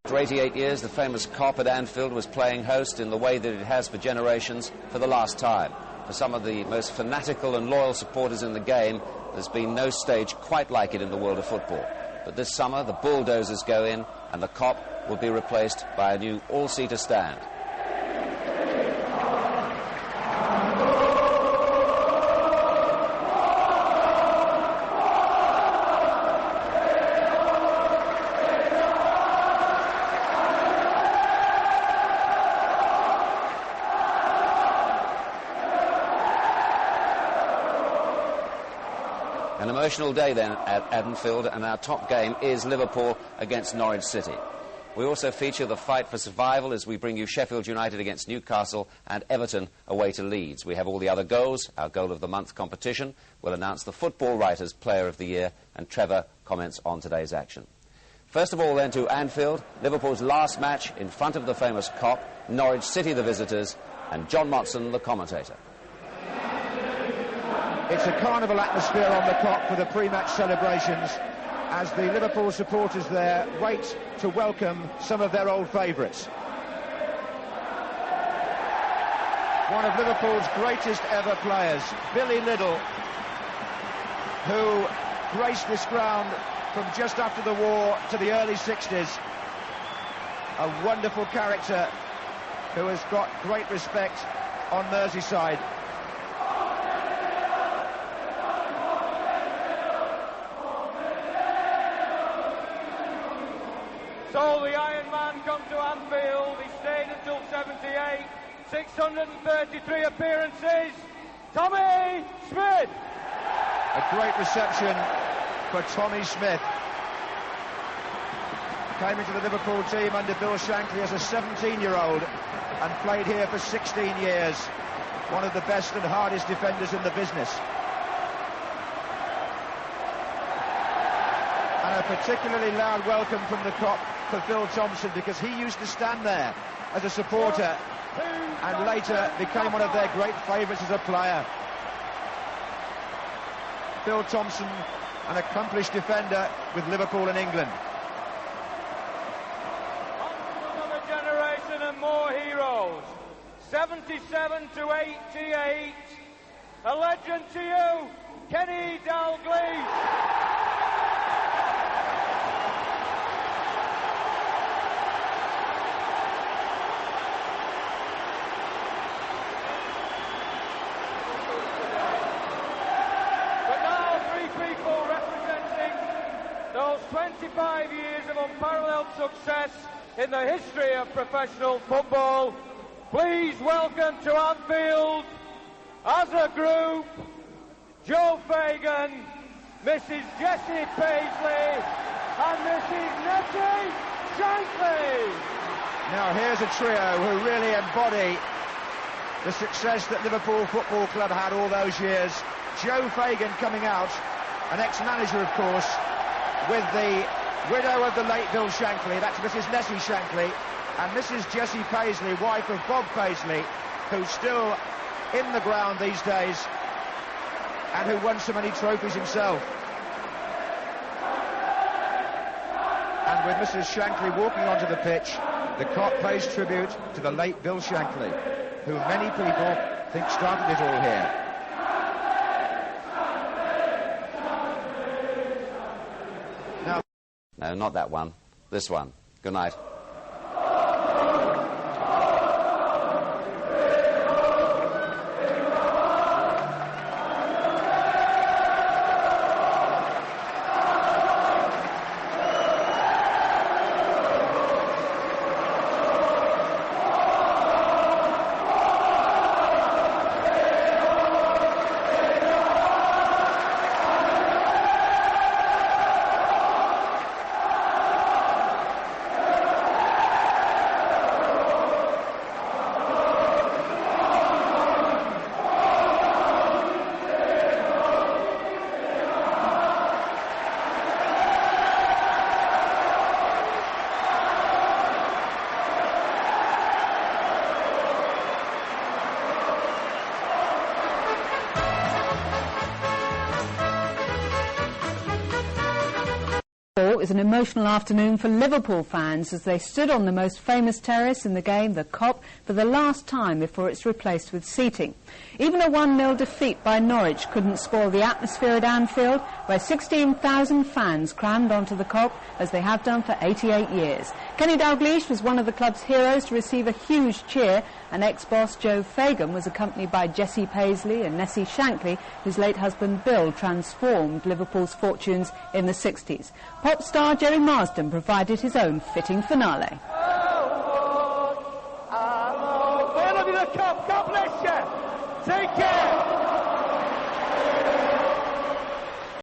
For 88 years, the famous Kop at Anfield was playing host in the way that it has for generations for the last time. For some of the most fanatical and loyal supporters in the game, there's been no stage quite like it in the world of football. But this summer, the bulldozers go in, and the Kop will be replaced by a new all-seater stand. An emotional day then at Anfield, and our top game is Liverpool against Norwich City. We also feature the fight for survival as we bring you Sheffield United against Newcastle and Everton away to Leeds. We have all the other goals, our Goal of the Month competition. We'll announce the Football Writers Player of the Year, and Trevor comments on today's action. First of all then to Anfield, Liverpool's last match in front of the famous Kop, Norwich City the visitors, and John Motson the commentator. It's a carnival atmosphere on the Kop for the pre-match celebrations as the Liverpool supporters there wait to welcome some of their old favourites. One of Liverpool's greatest ever players, Billy Liddell, who graced this ground from just after the war to the early 60s. A wonderful character who has got great respect on Merseyside. So the Iron Man comes to Anfield. He stayed until 78, 633 appearances. Tommy Smith! A great reception for Tommy Smith. Came into the Liverpool team under Bill Shankly as a 17-year-old and played here for 16 years. One of the best and hardest defenders in the business. And a particularly loud welcome from the Kop for Phil Thompson, because he used to stand there as a supporter and later became one of their great favourites as a player. Phil Thompson, an accomplished defender with Liverpool and England. Another generation and more heroes. 77 to 88. A legend to you, Kenny Dalglish. Those 25 years of unparalleled success in the history of professional football. Please welcome to Anfield, as a group, Joe Fagan, Mrs. Jessie Paisley, and Mrs. Nettie Shankly. Now here's a trio who really embody the success that Liverpool Football Club had all those years. Joe Fagan coming out, an ex-manager of course, with the widow of the late Bill Shankly, that's Mrs. Nessie Shankly, and Mrs. Jessie Paisley, wife of Bob Paisley, who's still in the ground these days and who won so many trophies himself. And with Mrs. Shankly walking onto the pitch, the Kop pays tribute to the late Bill Shankly, who many people think started it all here. No, not that one. This one. Good night. was an emotional afternoon for Liverpool fans as they stood on the most famous terrace in the game, the Kop, for the last time before it's replaced with seating. Even a 1-0 defeat by Norwich couldn't spoil the atmosphere at Anfield, where 16,000 fans crammed onto the Kop as they have done for 88 years. Kenny Dalglish was one of the club's heroes to receive a huge cheer, and ex-boss Joe Fagan was accompanied by Jessie Paisley and Nessie Shankly, whose late husband Bill transformed Liverpool's fortunes in the 60s. Pop star Jerry Marsden provided his own fitting finale. God bless you. Take care.